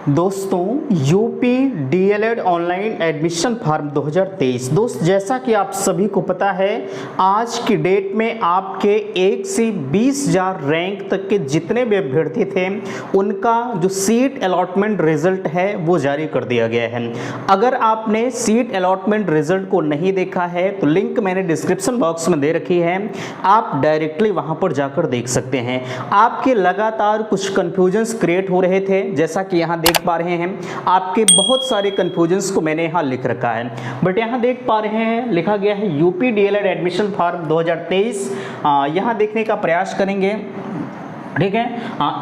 दोस्तों UP DElEd online admission form 2023। दोस्त जैसा कि आप सभी को पता है आज की डेट में आपके 1 से 20,000 रैंक तक के जितने भी अभ्यर्थी थे उनका जो सीट अलॉटमेंट रिजल्ट है वो जारी कर दिया गया है। अगर आपने सीट अलॉटमेंट रिजल्ट को नहीं देखा है तो लिंक मैंने डिस्क्रिप्शन बॉक्स में दे रखी है, आप डायरेक्टली वहां पर जाकर देख सकते हैं। आपके लगातार कुछ कन्फ्यूजन्स क्रिएट हो रहे थे, जैसा कि यहाँ देख पा रहे हैं आपके बहुत सारे कंफ्यूजन्स को मैंने यहाँ लिख रखा है। बट यहाँ देख पा रहे हैं लिखा गया है यूपी डीएलएड एडमिशन फॉर्म 2023। यहाँ देखने का प्रयास करेंगे, ठीक है।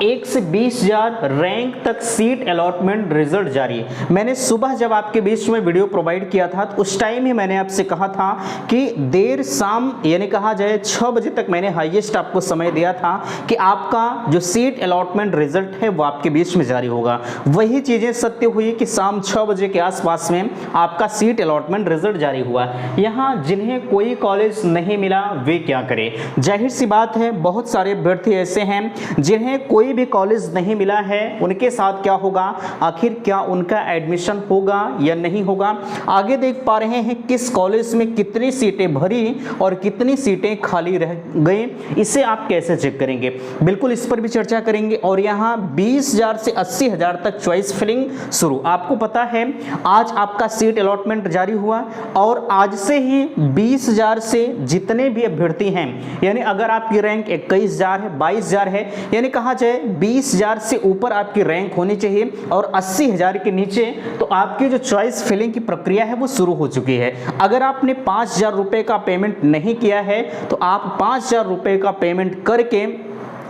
1 से 20,000 रैंक तक सीट अलॉटमेंट रिजल्ट जारी। मैंने सुबह जब आपके बीच में वीडियो प्रोवाइड किया था तो उस टाइम ही मैंने आपसे कहा था कि देर शाम यानी कहा जाए 6 बजे तक मैंने हाईएस्ट आपको समय दिया था कि आपका जो सीट अलॉटमेंट रिजल्ट है वो आपके बीच में जारी होगा। वही चीज़ें सत्य हुई कि शाम 6 बजे के आसपास में आपका सीट अलॉटमेंट रिजल्ट जारी हुआ। यहाँ जिन्हें कोई कॉलेज नहीं मिला वे क्या करें? जाहिर सी बात है बहुत सारे अभ्यर्थी ऐसे हैं जिन्हें कोई भी कॉलेज नहीं मिला है, उनके साथ क्या होगा, आखिर क्या उनका एडमिशन होगा या नहीं होगा। आगे देख पा रहे हैं किस कॉलेज में कितनी सीटें भरी और कितनी सीटें खाली रह गई, इसे आप कैसे चेक करेंगे, बिल्कुल इस पर भी चर्चा करेंगे। और यहाँ 20,000 से 80,000 तक चॉइस फिलिंग शुरू। आपको पता है आज आपका सीट अलॉटमेंट जारी हुआ और आज से ही 20,000 से जितने भी अभ्यर्थी हैं, यानी अगर आपकी रैंक 21,000 है, 22,000 है, यानी कहा जाए 20,000 से ऊपर आपकी रैंक होनी चाहिए और 80,000 के नीचे तो आपकी जो चॉइस फिलिंग की प्रक्रिया है वो शुरू हो चुकी है। अगर आपने 5,000 रुपए का पेमेंट नहीं किया है तो आप 5,000 रुपए का पेमेंट करके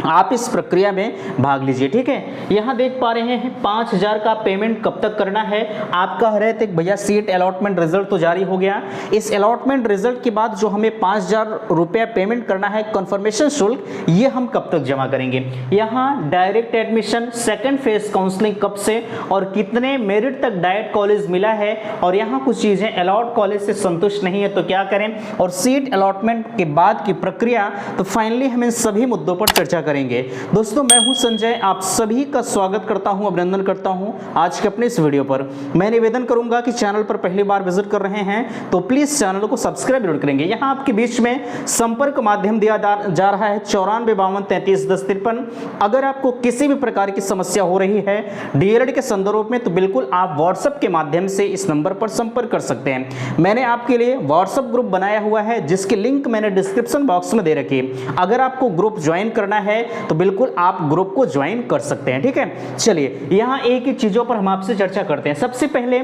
आप इस प्रक्रिया में भाग लीजिए, ठीक है। यहाँ देख पा रहे हैं 5,000 का पेमेंट कब तक करना है। आप कह रहे थे भैया सीट अलॉटमेंट रिजल्ट तो जारी हो गया, इस अलॉटमेंट रिजल्ट के बाद जो हमें 5,000 रुपया पेमेंट करना है कंफर्मेशन शुल्क, ये हम कब तक जमा करेंगे। यहाँ direct admission second phase counselling कब से और कितने मेरिट तक डायरेक्ट कॉलेज मिला है, और यहाँ कुछ चीजें अलॉट कॉलेज से संतुष्ट नहीं है तो क्या करें, और सीट अलॉटमेंट के बाद की प्रक्रिया, तो फाइनली हम इन सभी मुद्दों पर चर्चा करेंगे। दोस्तों मैं हूं संजय, आप सभी का स्वागत करता हूं, अभिनंदन करता हूं आज के अपने इस वीडियो पर। मैं निवेदन करूंगा कि चैनल पर पहली बार विजिट कर रहे हैं तो प्लीज चैनल को सब्सक्राइब जरूर करेंगे। यहां आपके बीच में संपर्क माध्यम दिया जा रहा है 9452331053। अगर आपको किसी भी प्रकार की समस्या हो रही है डीएलएड के संदर्भ में तो बिल्कुल आप व्हाट्सएप के माध्यम से इस नंबर पर संपर्क कर सकते हैं। मैंने आपके लिए व्हाट्सएप ग्रुप बनाया हुआ है जिसकी लिंक मैंने डिस्क्रिप्शन बॉक्स में दे रखी है। अगर आपको ग्रुप ज्वाइन करना है तो बिल्कुल आप ग्रुप को ज्वाइन कर सकते हैं, ठीक है। चलिए यहां एक एक चीजों पर हम आपसे चर्चा करते हैं। सबसे पहले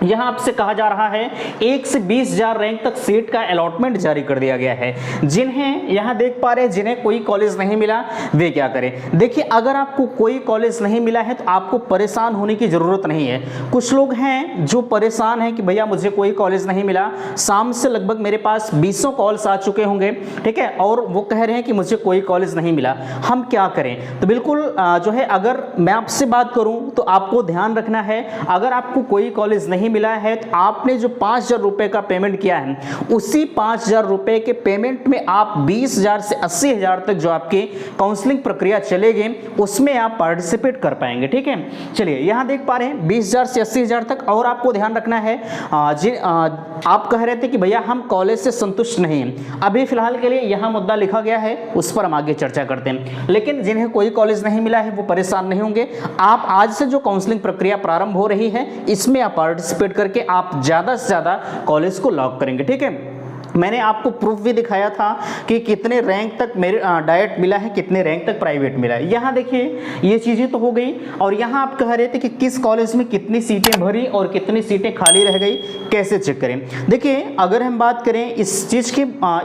यहां आपसे कहा जा रहा है 1 से 20,000 रैंक तक सीट का अलॉटमेंट जारी कर दिया गया है। जिन्हें यहां देख पा रहे हैं जिन्हें कोई कॉलेज नहीं मिला वे क्या करें। देखिए अगर आपको कोई कॉलेज नहीं मिला है तो आपको परेशान होने की जरूरत नहीं है। कुछ लोग हैं जो परेशान हैं कि भैया मुझे कोई कॉलेज नहीं मिला, शाम से लगभग मेरे पास 20 कॉल्स आ चुके होंगे, ठीक है, और वो कह रहे हैं कि मुझे कोई कॉलेज नहीं मिला, हम क्या करें। तो बिल्कुल जो है अगर मैं आपसे बात करूं तो आपको ध्यान रखना है, अगर आपको कोई कॉलेज नहीं मिला है तो आपने जो 5,000 रुपए का पेमेंट किया है उसी 5,000 रुपए के पेमेंट में आप 20,000 से 80,000 तक जो आपकी काउंसलिंग प्रक्रिया चलेगी उसमें आप पार्टिसिपेट कर पाएंगे, ठीक है। चलिए यहां देख पा रहे हैं 20,000 से 80,000 तक। और आपको ध्यान रखना है आप कह रहे थे कि भैया हम कॉलेज से संतुष्ट नहीं हैं, अभी फिलहाल के लिए यहां मुद्दा लिखा गया है उस पर हम आगे चर्चा करते हैं। लेकिन जिन्हें कोई कॉलेज नहीं मिला है वो परेशान नहीं होंगे। आप आज से जो काउंसलिंग प्रक्रिया प्रारंभ हो रही है इसमें आप पार्टिसिपेट करके आप ज्यादा से ज्यादा कॉलेज को लॉक करेंगे, ठीक है। मैंने आपको प्रूफ भी दिखाया था कि कितने रैंक तक मेरे डायरेक्ट मिला है, कितने रैंक तक प्राइवेट मिला है। यहाँ देखिए ये चीज़ें तो हो गई। और यहाँ आप कह रहे थे कि किस कॉलेज में कितनी सीटें भरी और कितनी सीटें खाली रह गई, कैसे चेक करें। देखिए अगर हम बात करें इस चीज़ की,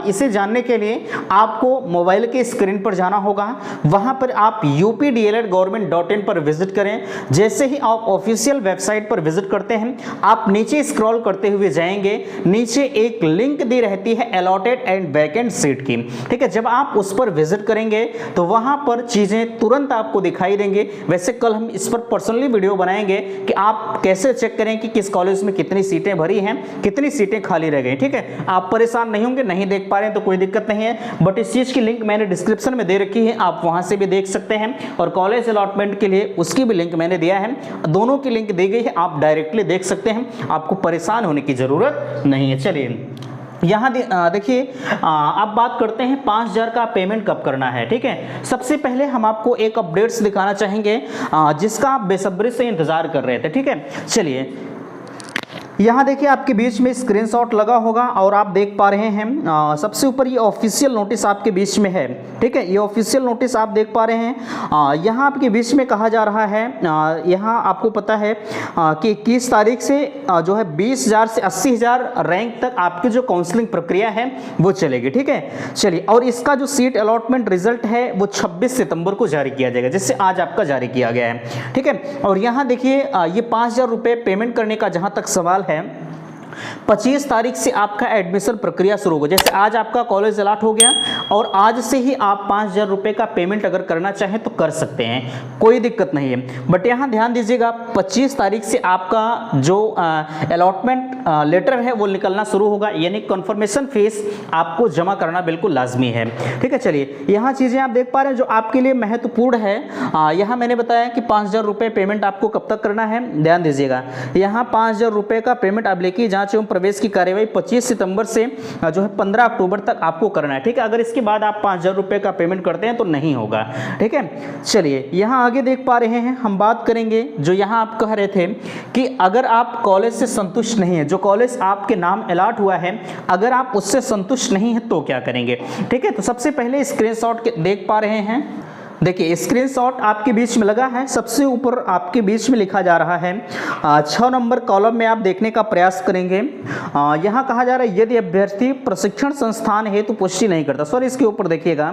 इसे जानने के लिए आपको मोबाइल के स्क्रीन पर जाना होगा। वहाँ पर आप updledgovernment.in पर विजिट करें। जैसे ही आप ऑफिशियल वेबसाइट पर विजिट करते हैं आप नीचे स्क्रॉल करते हुए जाएंगे, नीचे एक लिंक दी रहती रहती है अलॉटेड एंड वैकेंट सीट की। ठीक है, जब आप उस पर विजिट करेंगे तो वहां पर चीजें तुरंत आपको दिखाई देंगे। वैसे कल हम इस पर पर्सनली वीडियो बनाएंगे कि आप कैसे चेक करें कि किस कॉलेज में कितनी सीटें भरी हैं, कितनी सीटें खाली रह गई। ठीक है, आप परेशान नहीं होंगे, नहीं देख पा रहे हैं तो कोई दिक्कत नहीं है, बट इस चीज की लिंक मैंने डिस्क्रिप्शन में दे रखी है, आप वहां से भी देख सकते हैं, और कॉलेज अलॉटमेंट के लिए उसकी भी लिंक मैंने दिया है, दोनों की लिंक दी गई है, आप डायरेक्टली देख सकते हैं, आपको परेशान होने की जरूरत नहीं है। चलिए यहाँ देखिए, अब बात करते हैं 5000 का पेमेंट कब करना है। ठीक है, सबसे पहले हम आपको एक अपडेट्स दिखाना चाहेंगे जिसका आप बेसब्री से इंतजार कर रहे थे। ठीक है, चलिए यहाँ देखिए आपके बीच में स्क्रीनशॉट लगा होगा और आप देख पा रहे हैं सबसे ऊपर ये ऑफिशियल नोटिस आपके बीच में है। ठीक है, ये ऑफिशियल नोटिस आप देख पा रहे हैं। यहाँ आपके बीच में कहा जा रहा है, यहाँ आपको पता है कि 21 तारीख से जो है 20,000 से 80,000 रैंक तक आपकी जो काउंसलिंग प्रक्रिया है वो चलेगी। ठीक है, चलिए, और इसका जो सीट अलॉटमेंट रिजल्ट है वो 26 सितंबर को जारी किया जाएगा, जिससे आज आपका जारी किया गया है। ठीक है, और यहाँ देखिए ये 5,000 रुपये पेमेंट करने का जहाँ तक सवाल है, 25 तारीख से आपका एडमिशन प्रक्रिया शुरू होगा। जैसे आज आपका कॉलेज अलॉट हो गया और आज से ही आप 5,000 रुपये का पेमेंट अगर करना चाहें तो कर सकते हैं, कोई दिक्कत नहीं है। बट यहाँ ध्यान दीजिएगा 25 तारीख से आपका जो अलॉटमेंट लेटर है वो निकलना शुरू होगा, यानी कंफर्मेशन फीस आपको जमा करना बिल्कुल लाजमी है। ठीक है, चलिए यहाँ चीज़ें आप देख पा रहे हैं जो आपके लिए महत्वपूर्ण है। यहाँ मैंने बताया कि 5,000 रुपये पेमेंट आपको कब तक करना है, ध्यान दीजिएगा। यहाँ 5,000 रुपये का पेमेंट अब लेके जांच एवं प्रवेश की कार्यवाही 25 सितंबर से जो है 15 अक्टूबर तक आपको करना है। ठीक है, अगर इसके बाद आप 5,000 रुपये का पेमेंट करते हैं तो नहीं होगा। ठीक है, चलिए यहाँ आगे देख पा रहे हैं, हम बात करेंगे जो यहाँ आप कह रहे थे कि अगर आप कॉलेज से संतुष्ट नहीं है, जो कॉलेज आपके नाम अलॉट हुआ है, अगर आप उससे संतुष्ट नहीं है तो क्या करेंगे। ठीक है, तो सबसे पहले स्क्रीनशॉट देख पा रहे हैं, देखिए स्क्रीनशॉट आपके बीच में लगा है, सबसे ऊपर आपके बीच में लिखा जा रहा है 6 नंबर कॉलम में आप देखने का प्रयास करेंगे। यहाँ कहा जा रहा है यदि अभ्यर्थी प्रशिक्षण संस्थान हेतु पुष्टि नहीं करता, सॉरी इसके ऊपर देखिएगा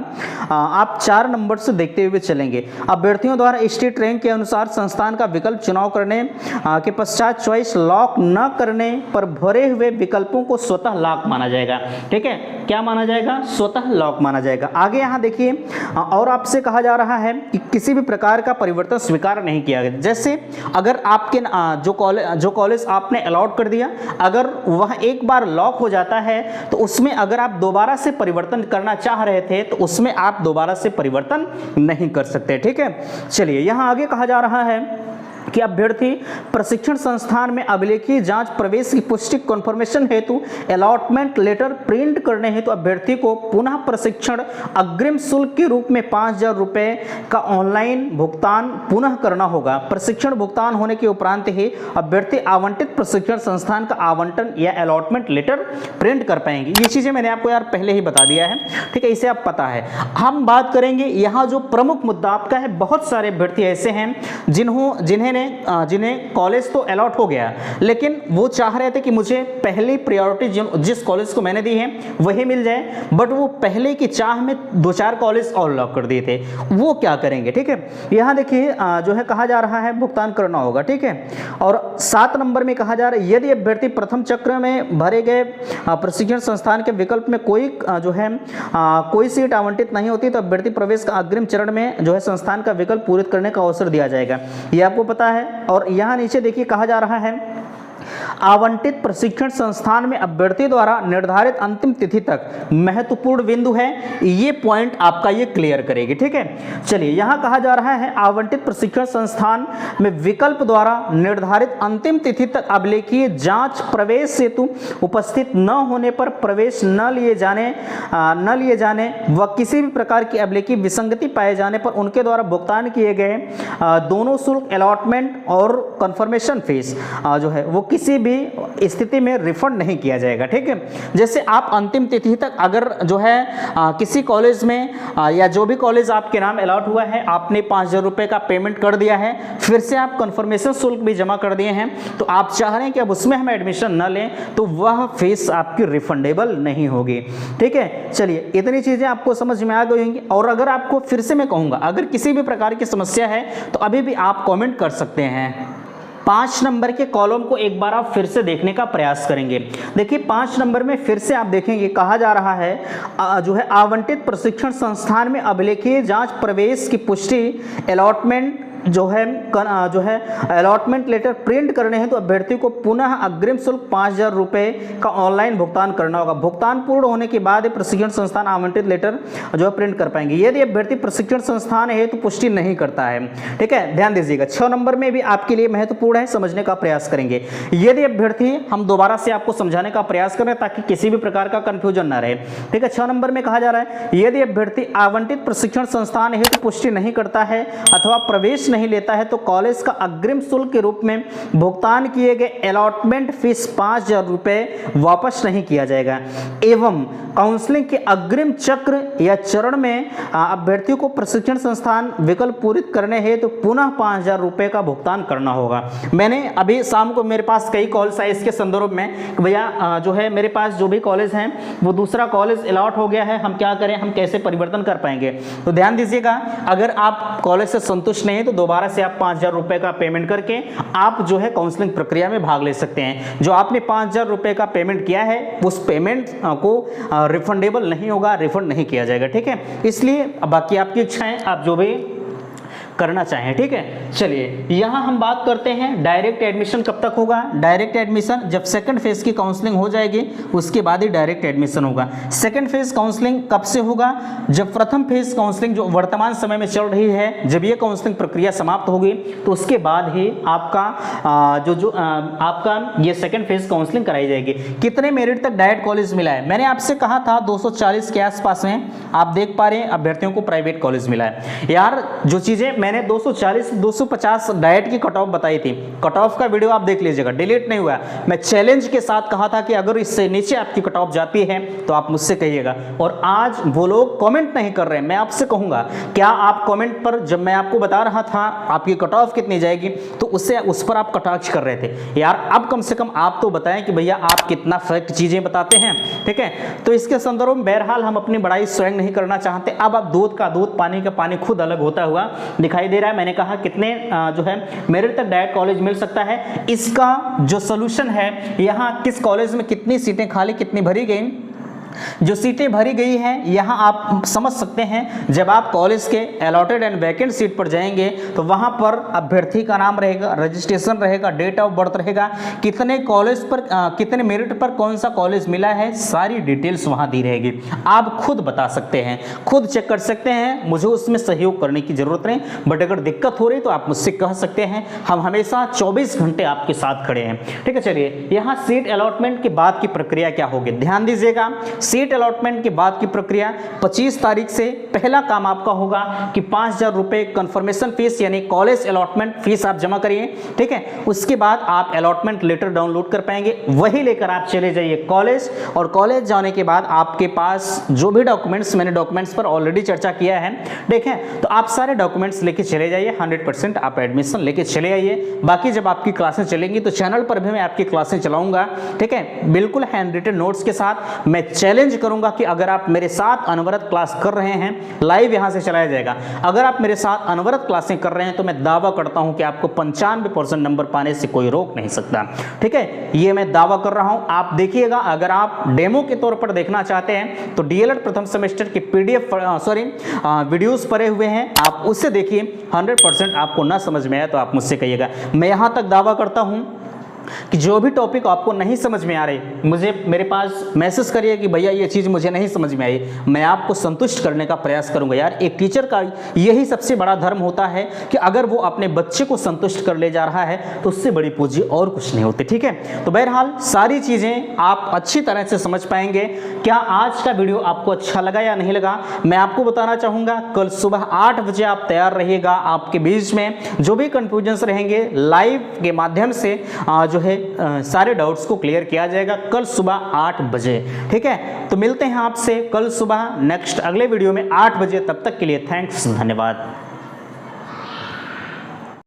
आप 4 नंबर से देखते हुए चलेंगे। अभ्यर्थियों द्वारा स्टेट रैंक के अनुसार संस्थान का विकल्प चुनाव करने के पश्चात चॉइस लॉक न करने पर भरे हुए विकल्पों को स्वतः लॉक माना जाएगा। ठीक है, क्या माना जाएगा, स्वतः लॉक माना जाएगा। आगे यहाँ देखिए और आपसे कहा जा रहा है कि किसी भी प्रकार का परिवर्तन स्वीकार नहीं किया गया। जैसे अगर आपके जो कॉलेज आपने अलॉट कर दिया, अगर वह एक बार लॉक हो जाता है तो उसमें अगर आप दोबारा से परिवर्तन करना चाह रहे थे तो उसमें आप दोबारा से परिवर्तन नहीं कर सकते। ठीक है, चलिए यहाँ आगे कहा जा रहा है कि अभ्यर्थी प्रशिक्षण संस्थान में अभिलेखीय जांच प्रवेश की पुष्टि कन्फर्मेशन हेतु अलॉटमेंट लेटर प्रिंट करने हेतु अभ्यर्थी को पुनः प्रशिक्षण अग्रिम शुल्क के रूप में 5,000 रुपये का ऑनलाइन भुगतान पुनः करना होगा। प्रशिक्षण भुगतान होने के उपरांत ही अभ्यर्थी आवंटित प्रशिक्षण संस्थान का आवंटन या अलॉटमेंट लेटर प्रिंट कर पाएंगे। ये चीजें मैंने आपको यार पहले ही बता दिया है। ठीक है, इसे आप पता है। हम बात करेंगे यहाँ जो प्रमुख मुद्दा आपका है, बहुत सारे अभ्यर्थी ऐसे हैं जिन्हें कॉलेज तो अलॉट हो गया लेकिन वो चाह रहे थे कि मुझे पहली प्रायोरिटी जिस कॉलेज को मैंने दी है वही मिल जाए, बट वो पहले की चाह में 2-4 कॉलेज और लॉक कर दिए थे। वो क्या करेंगे। ठीक है, यहाँ देखिए जो है कहा जा रहा है भुगतान करना होगा। ठीक है, और 7 नंबर में कहा जा रहा है यदि अभ्यर्थी प्रथम चक्र में भरे गए प्रशिक्षण संस्थान के विकल्प में कोई सीट आवंटित नहीं होती तो अभ्यर्थी प्रवेश का अग्रिम चरण में जो है संस्थान का विकल्प पूरित करने का अवसर दिया जाएगा। ये आपको पता है। और यहाँ नीचे देखिए कहा जा रहा है आवंटित प्रशिक्षण संस्थान में अभ्यर्थी द्वारा निर्धारित अंतिम तिथि तक महत्वपूर्ण बिंदु है, ये पॉइंट आपका ये क्लियर करेगी। ठीक है, चलिए यहाँ कहा जा रहा है आवंटित प्रशिक्षण संस्थान में विकल्प द्वारा निर्धारित अंतिम तिथि तक अभिलेखीय जांच प्रवेश हेतु उपस्थित न होने पर प्रवेश न लिए जाने व किसी भी प्रकार की अभिलेखीय विसंगति पाए जाने पर उनके द्वारा भुगतान किए गए दोनों शुल्क अलॉटमेंट और कंफर्मेशन फीस जो है वो किसी भी स्थिति में रिफंड नहीं किया जाएगा। ठीक है, जैसे आप अंतिम तिथि तक अगर जो है किसी कॉलेज में या जो भी कॉलेज आपके नाम अलॉट हुआ है आपने 5,000 रुपये का पेमेंट कर दिया है, फिर से आप कंफर्मेशन शुल्क भी जमा कर दिए हैं, तो आप चाह रहे हैं कि अब उसमें हम एडमिशन न लें तो वह फीस आपकी रिफंडेबल नहीं होगी। ठीक है, चलिए इतनी चीजें आपको समझ में आ गई होंगी। और अगर आपको फिर से मैं कहूँगा अगर किसी भी प्रकार की समस्या है तो अभी भी आप कॉमेंट कर सकते हैं। 5 नंबर के कॉलम को एक बार आप फिर से देखने का प्रयास करेंगे। देखिए 5 नंबर में फिर से आप देखेंगे, कहा जा रहा है जो है आवंटित प्रशिक्षण संस्थान में अभिलेखीय जांच प्रवेश की पुष्टि अलॉटमेंट जो है अलॉटमेंट लेटर प्रिंट करने हैं तो अभ्यर्थी को पुनः अग्रिम शुल्क 5,000 रुपये का ऑनलाइन भुगतान करना होगा। भुगतान पूर्ण होने के बाद प्रशिक्षण संस्थान आवंटित लेटर जो है प्रिंट कर पाएंगे। यदि अभ्यर्थी प्रशिक्षण संस्थान है तो पुष्टि नहीं करता है, ठीक है, ध्यान दीजिएगा। 6 नंबर में भी आपके लिए महत्वपूर्ण है, समझने का प्रयास करेंगे। यदि अभ्यर्थी, हम दोबारा से आपको समझाने का प्रयास करें ताकि किसी भी प्रकार का कंफ्यूजन ना रहे, ठीक है। 6 नंबर में कहा जा रहा है यदि अभ्यर्थी आवंटित प्रशिक्षण संस्थान है तो पुष्टि नहीं करता है अथवा प्रवेश नहीं लेता है तो कॉलेज का अग्रिम शुल्क के रूप में भुगतान किए गए अलॉटमेंट फीस 5,000 रुपये वापस नहीं किया जाएगा। एवं काउंसलिंग के अग्रिम चक्र या चरण में अभ्यर्थियों को प्रशिक्षण संस्थान विकल्प पूरित करने हैं तो पुनः 5,000 रुपये का भुगतान करना होगा। मैंने अभी शाम को मेरे पास कई कॉल्स आए इसके संदर्भ में, भैया जो है मेरे पास जो भी कॉलेज हैं वो दूसरा कॉलेज अलॉट हो गया है, हम क्या करें, हम कैसे परिवर्तन कर पाएंगे। तो ध्यान दीजिएगा, अगर आप कॉलेज से संतुष्ट नहीं तो दोबारा से आप 5,000 रुपये का पेमेंट करके आप जो है काउंसलिंग प्रक्रिया में भाग ले सकते हैं। जो आपने 5,000 रुपये का पेमेंट किया है उस पेमेंट को रिफंडेबल नहीं होगा, रिफंड नहीं किया जाएगा, ठीक है। इसलिए बाकी आपकी इच्छा है, आप जो भी करना चाहें, ठीक है। चलिए यहाँ हम बात करते हैं डायरेक्ट एडमिशन कब तक होगा। डायरेक्ट एडमिशन जब सेकंड फेज की काउंसलिंग हो जाएगी उसके बाद ही डायरेक्ट एडमिशन होगा। सेकंड फेज काउंसलिंग कब से होगा, जब प्रथम फेज काउंसलिंग जो वर्तमान समय में चल रही है जब ये काउंसलिंग प्रक्रिया समाप्त होगी तो उसके बाद ही आपका आपका ये सेकंड फेज काउंसलिंग कराई जाएगी। कितने मेरिट तक डायरेक्ट कॉलेज मिला है, मैंने आपसे कहा था 240 के आसपास में, आप देख पा रहे हैं अभ्यर्थियों को प्राइवेट कॉलेज मिला है। यार जो चीजें मैंने 240 250 डाइट की कट ऑफ बताई थी, कट ऑफ का वीडियो आप देख लीजिएगा, डिलीट नहीं हुआ। मैं चैलेंज के साथ कहा था कि अगर इससे नीचे आपकी कट ऑफ जाती है तो आप मुझसे कहिएगा, और आज वो लोग कमेंट नहीं कर रहे हैं। मैं आपसे कहूंगा क्या आप कमेंट पर, जब मैं आपको बता रहा था आपकी कट ऑफ कितनी जाएगी तो उस पर आप कटाक्ष कर रहे थे। यार अब कम से कम आप तो बताएं कि भैया आप कितना फैक्ट चीजें बताते हैं, ठीक है। तो इसके संदर्भ में बहरहाल हम अपनी बड़ाई स्वयं नहीं करना चाहते। अब आप दूध का दूध, पानी का पानी खुद अलग होता हुआ दिखाई दे रहा है। मैंने कहा कितने जो है मेरिट तक डायरेक्ट कॉलेज मिल सकता है, इसका जो सॉल्यूशन है, यहाँ किस कॉलेज में कितनी सीटें खाली कितनी भरी गई, जो सीटें भरी गई हैं यहां आप समझ सकते हैं। जब आप कॉलेज के अलॉटेड एंड वैकेंट सीट पर जाएंगे तो वहां पर अभ्यर्थी का नाम रहेगा, रजिस्ट्रेशन रहेगा, डेट ऑफ बर्थ रहेगा, कितने कॉलेज पर कितने मेरिट पर कौन सा कॉलेज मिला है, सारी डिटेल्स वहां दी रहेगी। आप खुद बता सकते हैं, खुद चेक कर सकते हैं, मुझे उसमें सहयोग करने की जरूरत नहीं। बट अगर दिक्कत हो रही तो आप मुझसे कह सकते हैं, हम हमेशा 24 घंटे आपके साथ खड़े हैं, ठीक है। चलिए यहाँ सीट अलॉटमेंट के बाद की प्रक्रिया क्या होगी, ध्यान दीजिएगा। सीट अलॉटमेंट के बाद की प्रक्रिया 25 तारीख से पहला काम आपका होगा कि 5,000 रुपये कंफर्मेशन फीस यानी कॉलेज अलॉटमेंट फीस आप जमा करिए, ठीक है। उसके बाद आप अलॉटमेंट लेटर डाउनलोड कर पाएंगे, वही लेकर आप चले जाइए कॉलेज, और कॉलेज जाने के बाद आपके पास जो भी डॉक्यूमेंट्स, मैंने डॉक्यूमेंट्स पर ऑलरेडी चर्चा किया है, देखें, तो आप सारे डॉक्यूमेंट्स लेके चले जाइए, 100% आप एडमिशन लेके चले आइए। बाकी जब आपकी क्लासें चलेंगी तो चैनल पर भी मैं आपकी क्लासें चलाऊंगा, ठीक है, बिल्कुल हैंड रिटन नोट्स के साथ। मैं चैलेंज करूंगा कि अगर आप मेरे साथ अनवरत क्लास कर रहे हैं, लाइव यहां से चलाया जाएगा, अगर आप मेरे साथ अनवरत क्लासें कर रहे हैं तो मैं दावा करता हूं कि आपको 95% नंबर पाने से कोई रोक नहीं सकता, ठीक है, ये मैं दावा कर रहा हूं। आप देखिएगा, अगर आप डेमो के तौर पर देखना चाहते हैं तो डीएलएड प्रथम सेमेस्टर की पीडीएफ वीडियोस पड़े हुए हैं, आप उससे देखिए। 100% आपको ना समझ में आया तो आप मुझसे कहिएगा। मैं यहां तक दावा करता हूं कि जो भी टॉपिक आपको नहीं समझ में आ रही, मेरे पास मैसेज करिए कि भैया ये चीज़ मुझे नहीं समझ में आई, मैं आपको संतुष्ट करने का प्रयास करूंगा। यार एक टीचर का यही सबसे बड़ा धर्म होता है कि अगर वो अपने बच्चे को संतुष्ट कर ले जा रहा है तो उससे बड़ी पूंजी और कुछ नहीं होती, ठीक है। तो बहरहाल सारी चीज़ें आप अच्छी तरह से समझ पाएंगे। क्या आज का वीडियो आपको अच्छा लगा या नहीं लगा, मैं आपको बताना चाहूँगा, कल सुबह 8 बजे आप तैयार रहिएगा। आपके बीच में जो भी कन्फ्यूजन्स रहेंगे लाइव के माध्यम से जो है सारे डाउट्स को क्लियर किया जाएगा कल सुबह 8 बजे, ठीक है। तो मिलते हैं आपसे कल सुबह नेक्स्ट अगले वीडियो में 8 बजे, तब तक के लिए थैंक्स, धन्यवाद।